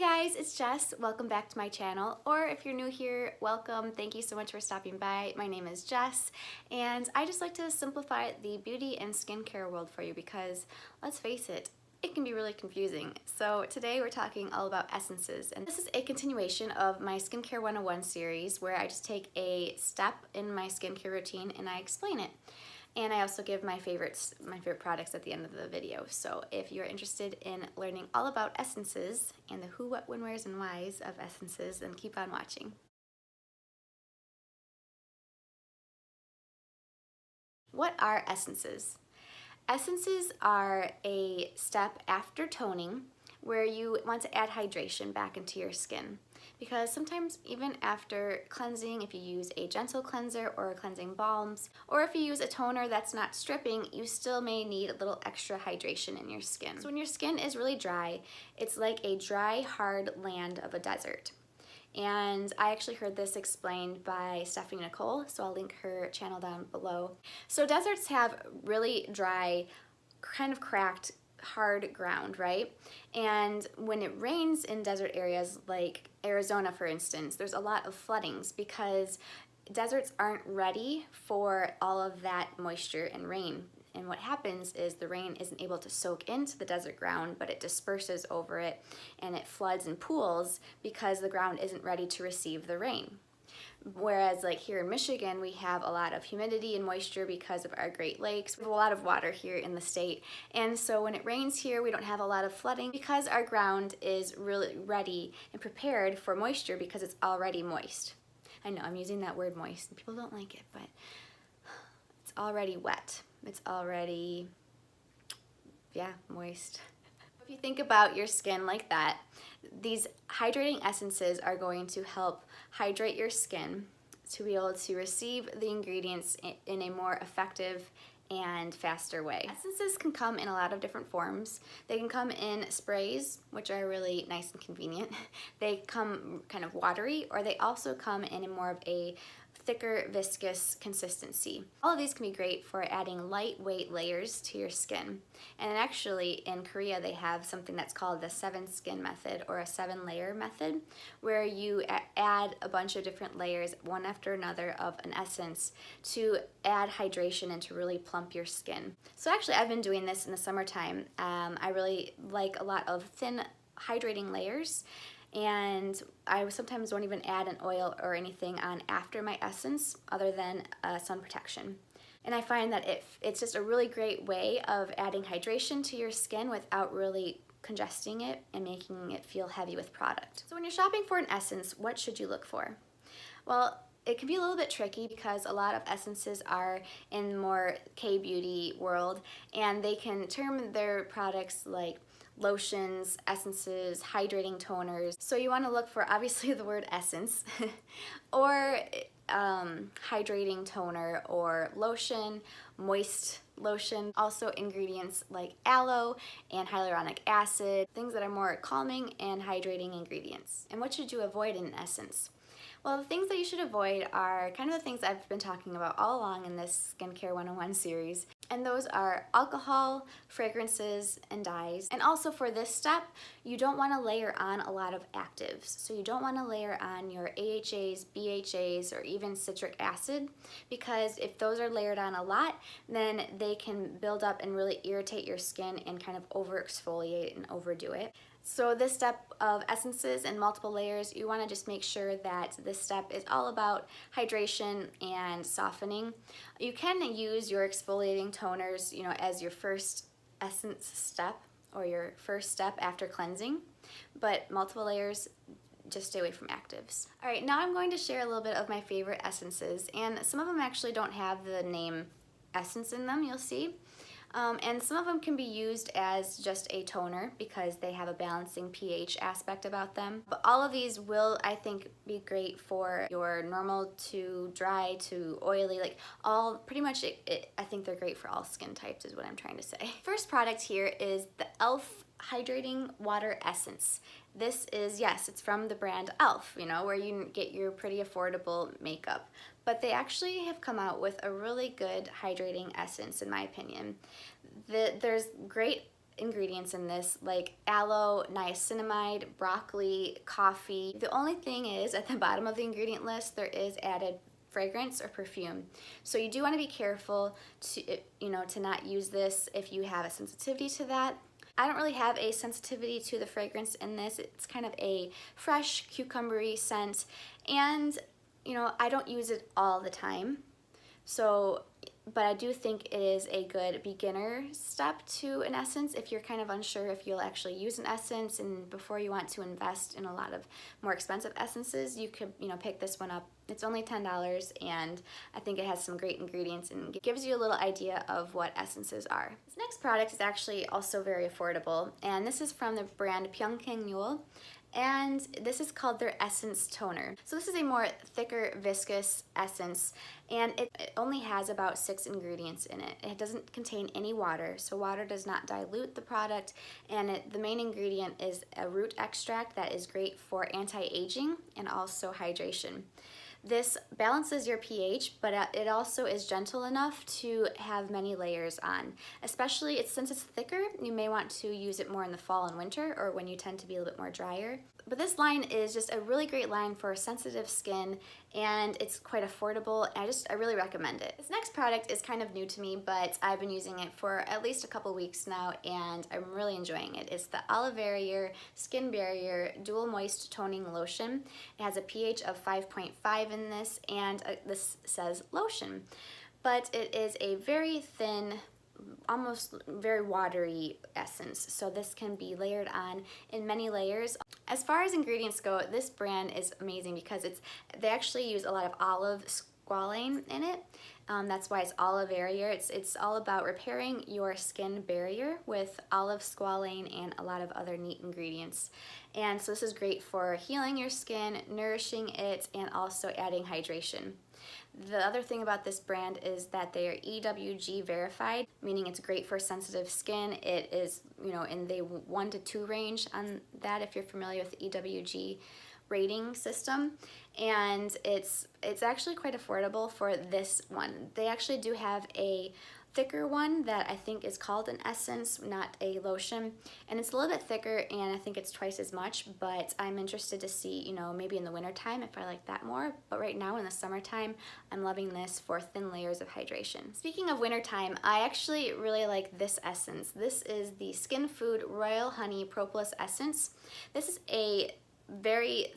guys, it's Jess. Welcome back to my channel, or if you're new here, welcome. Thank you so much for stopping by. My name is Jess, and I just like to simplify the beauty and skincare world for you because, let's face it, it can be really confusing. So today we're talking all about essences, and this is a continuation of my Skincare 101 series where I just take a step in my skincare routine and I explain it. And I also give my favorite products at the end of the video. So if you're interested in learning all about essences and the who, what, when, wheres, and whys of essences, then keep on watching. What are essences? Essences are a step after toning where you want to add hydration back into your skin. Because sometimes even after cleansing, if you use a gentle cleanser or cleansing balms, or if you use a toner that's not stripping, you still may need a little extra hydration in your skin. So when your skin is really dry, it's like a dry, hard land of a desert. And I actually heard this explained by Stephanie Nicole, so I'll link her channel down below. So deserts have really dry, kind of cracked, hard ground, right? And when it rains in desert areas like Arizona, for instance, there's a lot of floodings because deserts aren't ready for all of that moisture and rain. And what happens is the rain isn't able to soak into the desert ground, but it disperses over it and it floods and pools because the ground isn't ready to receive the rain. Whereas like here in Michigan, we have a lot of humidity and moisture because of our Great Lakes. We have a lot of water here in the state. And so when it rains here, we don't have a lot of flooding because our ground is really ready and prepared for moisture because it's already moist. I know I'm using that word moist and people don't like it, but it's already wet. It's already, yeah, moist. If you think about your skin like that, these hydrating essences are going to help hydrate your skin to be able to receive the ingredients in a more effective and faster way. Essences can come in a lot of different forms. They can come in sprays, which are really nice and convenient. They come kind of watery, or they also come in more of a thicker, viscous consistency. All of these can be great for adding lightweight layers to your skin. And actually in Korea they have something that's called the 7-skin method, or a 7-layer method, where you add a bunch of different layers, one after another, of an essence to add hydration and to really plump your skin. So actually I've been doing this in the summertime. I really like a lot of thin hydrating layers, and I sometimes don't even add an oil or anything on after my essence other than sun protection. And I find that it's just a really great way of adding hydration to your skin without really congesting it and making it feel heavy with product. So when you're shopping for an essence, what should you look for? Well, it can be a little bit tricky because a lot of essences are in more K-beauty world, and they can term their products like lotions, essences, hydrating toners. So you want to look for obviously the word essence or hydrating toner or lotion, moist lotion. Also ingredients like aloe and hyaluronic acid, things that are more calming and hydrating ingredients. And what should you avoid in an essence? Well, the things that you should avoid are kind of the things I've been talking about all along in this Skincare 101 series. And those are alcohol, fragrances, and dyes. And also for this step, you don't want to layer on a lot of actives. So you don't want to layer on your AHAs, BHAs, or even citric acid, because if those are layered on a lot, then they can build up and really irritate your skin and kind of over exfoliate and overdo it. So this step of essences and multiple layers, you want to just make sure that this step is all about hydration and softening. You can use your exfoliating toners, you know, as your first essence step or your first step after cleansing, but multiple layers, just stay away from actives. All right, now I'm going to share a little bit of my favorite essences, and some of them actually don't have the name essence in them, you'll see. And some of them can be used as just a toner because they have a balancing pH aspect about them. But all of these will, I think, be great for your normal to dry to oily, like all, pretty much, I think they're great for all skin types is what I'm trying to say. First product here is the e.l.f. Hydrating Water Essence. This is, yes, it's from the brand e.l.f., you know, where you get your pretty affordable makeup. But they actually have come out with a really good hydrating essence, in my opinion. There's great ingredients in this, like aloe, niacinamide, broccoli, coffee. The only thing is, at the bottom of the ingredient list, there is added fragrance or perfume. So you do want to be careful to, to not use this if you have a sensitivity to that. I don't really have a sensitivity to the fragrance in this. It's kind of a fresh, cucumbery scent, and I don't use it all the time. So, but I do think it is a good beginner step to an essence if you're kind of unsure if you'll actually use an essence, and before you want to invest in a lot of more expensive essences, you could, pick this one up. It's only $10, and I think it has some great ingredients and gives you a little idea of what essences are. This next product is actually also very affordable, and this is from the brand Pyeongkangul. And this is called their Essence Toner. So this is a more thicker, viscous essence, and it only has about 6 ingredients in it. It doesn't contain any water, so water does not dilute the product, and the main ingredient is a root extract that is great for anti-aging and also hydration. This balances your pH, but it also is gentle enough to have many layers on. Especially since it's thicker, you may want to use it more in the fall and winter, or when you tend to be a little bit more drier. But this line is just a really great line for sensitive skin, and it's quite affordable, and I really recommend it. This next product is kind of new to me, but I've been using it for at least a couple weeks now, and I'm really enjoying it. It's the Aloe Barrier Skin Barrier Dual Moist Toning Lotion. It has a pH of 5.5 in this, and this says lotion. But it is a very thin, almost very watery essence, so this can be layered on in many layers. As far as ingredients go, this brand is amazing because they actually use a lot of olive squalane in it. That's why it's Aloe Barrier. It's all about repairing your skin barrier with olive squalane and a lot of other neat ingredients. And so this is great for healing your skin, nourishing it, and also adding hydration. The other thing about this brand is that they are EWG verified, meaning it's great for sensitive skin. It is, in the 1 to 2 range on that, if you're familiar with the EWG rating system. And it's actually quite affordable for this one. They actually do have a thicker one that I think is called an essence, not a lotion, and it's a little bit thicker, and I think it's twice as much, but I'm interested to see, maybe in the winter time if I like that more. But right now in the summertime, I'm loving this for thin layers of hydration. Speaking of wintertime, I actually really like this essence. This is the Skin Food Royal Honey Propolis Essence. This is a very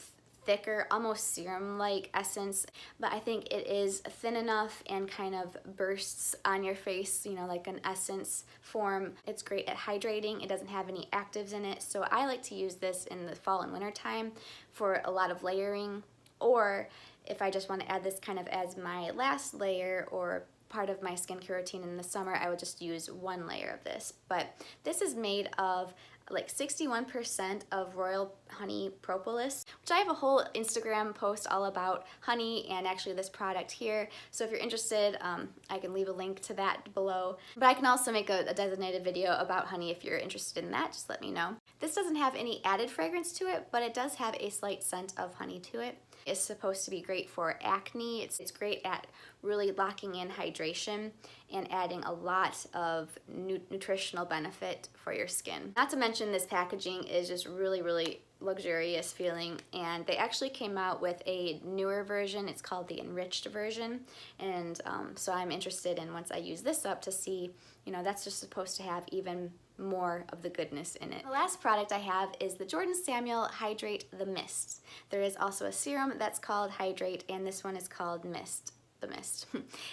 thicker, almost serum-like essence, but I think it is thin enough and kind of bursts on your face, like an essence form. It's great at hydrating. It doesn't have any actives in it, so I like to use this in the fall and winter time for a lot of layering, or if I just want to add this kind of as my last layer or part of my skincare routine in the summer, I would just use 1 layer of this. But this is made of like 61% of royal honey propolis, which I have a whole Instagram post all about honey and actually this product here. So if you're interested, I can leave a link to that below. But I can also make a designated video about honey if you're interested in that. Just let me know. This doesn't have any added fragrance to it, but it does have a slight scent of honey to it. It's supposed to be great for acne. It's great at really locking in hydration and adding a lot of nutritional benefit for your skin. Not to mention, this packaging is just really, really luxurious feeling, and they actually came out with a newer version. It's called the enriched version, and so I'm interested in, once I use this up, to see, that's just supposed to have even more of the goodness in it. The last product I have is the Jordan Samuel Hydrate the Mist. There is also a serum that's called Hydrate, and this one is called Mist. The mist.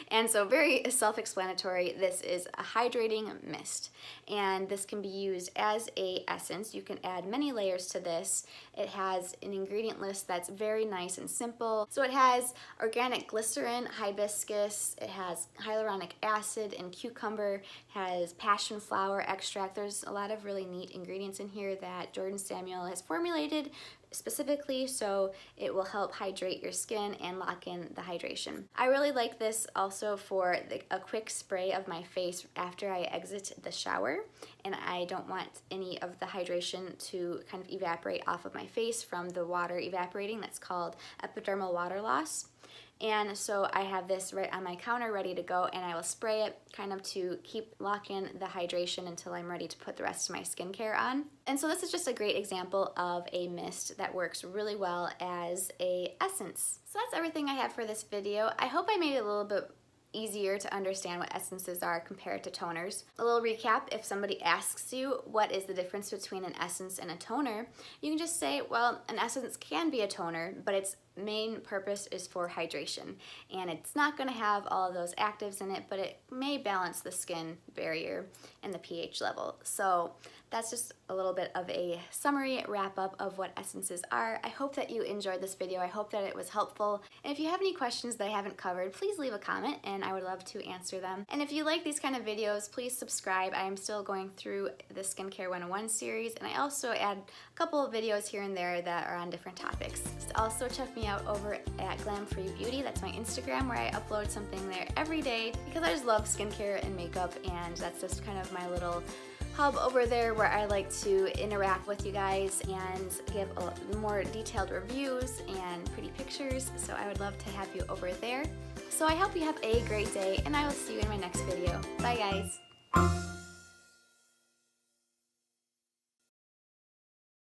And so very self-explanatory, this is a hydrating mist, and this can be used as a essence. You can add many layers to this. It has an ingredient list that's very nice and simple. So it has organic glycerin, hibiscus, it has hyaluronic acid and cucumber, it has passion flower extract. There's a lot of really neat ingredients in here that Jordan Samuel has formulated specifically, so it will help hydrate your skin and lock in the hydration. I really like this also for a quick spray of my face after I exit the shower, and I don't want any of the hydration to kind of evaporate off of my face from the water evaporating. That's called epidermal water loss. And so I have this right on my counter ready to go, and I will spray it kind of to lock in the hydration until I'm ready to put the rest of my skincare on. And so this is just a great example of a mist that works really well as a essence. So that's everything I have for this video. I hope I made it a little bit easier to understand what essences are compared to toners. A little recap: if somebody asks you what is the difference between an essence and a toner, you can just say, well, an essence can be a toner, but its main purpose is for hydration, and it's not going to have all of those actives in it, but it may balance the skin barrier and the pH level. So that's just a little bit of a summary wrap up of what essences are. I hope that you enjoyed this video. I hope that it was helpful. And if you have any questions that I haven't covered, please leave a comment and I would love to answer them. And if you like these kind of videos, please subscribe. I am still going through the Skincare 101 series, and I also add a couple of videos here and there that are on different topics. Also check me out over at glamfreebeauty. That's my Instagram, where I upload something there every day because I just love skincare and makeup, and that's just kind of my little hub over there where I like to interact with you guys and give more detailed reviews and pretty pictures. So I would love to have you over there. So I hope you have a great day, and I will see you in my next video. Bye guys.